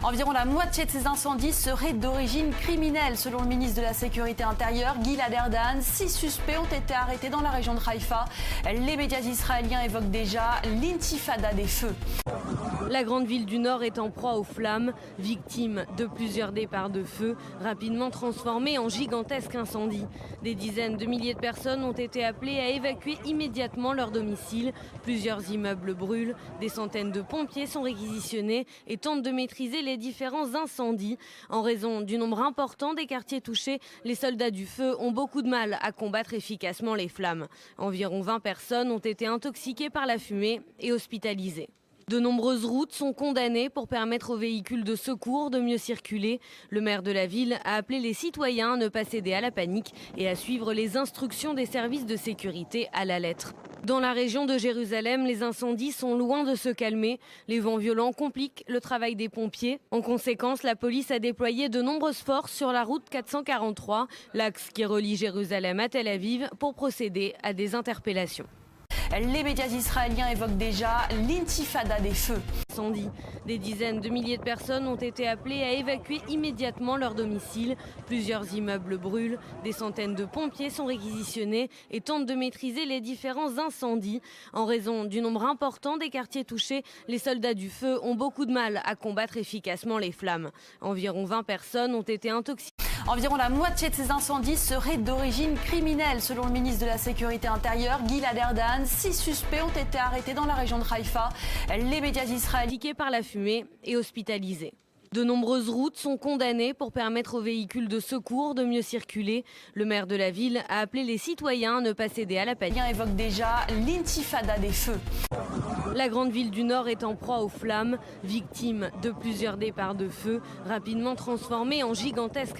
Environ la moitié de ces incendies seraient d'origine criminelle. Selon le ministre de la Sécurité intérieure, Gilad Erdan, 6 suspects ont été arrêtés dans la région de Haïfa. Les médias israéliens évoquent déjà l'intifada des feux. La grande ville du Nord est en proie aux flammes, victime de plusieurs départs de feu, rapidement transformés en gigantesques incendies. Des dizaines de milliers de personnes ont été appelées à évacuer immédiatement leur domicile. Plusieurs immeubles brûlent, des centaines de pompiers sont réquisitionnés et tentent de maîtriser les différents incendies. En raison du nombre important des quartiers touchés, les soldats du feu ont beaucoup de mal à combattre efficacement les flammes. Environ 20 personnes ont été intoxiquées par la fumée et hospitalisées. De nombreuses routes sont condamnées pour permettre aux véhicules de secours de mieux circuler. Le maire de la ville a appelé les citoyens à ne pas céder à la panique et à suivre les instructions des services de sécurité à la lettre. Dans la région de Jérusalem, les incendies sont loin de se calmer. Les vents violents compliquent le travail des pompiers. En conséquence, la police a déployé de nombreuses forces sur la route 443, l'axe qui relie Jérusalem à Tel Aviv, pour procéder à des interpellations. Les médias israéliens évoquent déjà l'intifada des feux. Des dizaines de milliers de personnes ont été appelées à évacuer immédiatement leur domicile. Plusieurs immeubles brûlent, des centaines de pompiers sont réquisitionnés et tentent de maîtriser les différents incendies. En raison du nombre important des quartiers touchés, les soldats du feu ont beaucoup de mal à combattre efficacement les flammes. Environ 20 personnes ont été intoxiquées. Environ la moitié de ces incendies seraient d'origine criminelle. Selon le ministre de la Sécurité intérieure, Gilad Erdan, 6 suspects ont été arrêtés dans la région de Haïfa. Les médias israéliens par la fumée et hospitalisés. De nombreuses routes sont condamnées pour permettre aux véhicules de secours de mieux circuler. Le maire de la ville a appelé les citoyens à ne pas céder à la panique. Évoque déjà l'intifada des feux. La grande ville du Nord est en proie aux flammes, victime de plusieurs départs de feu, rapidement transformés en gigantesques incendies.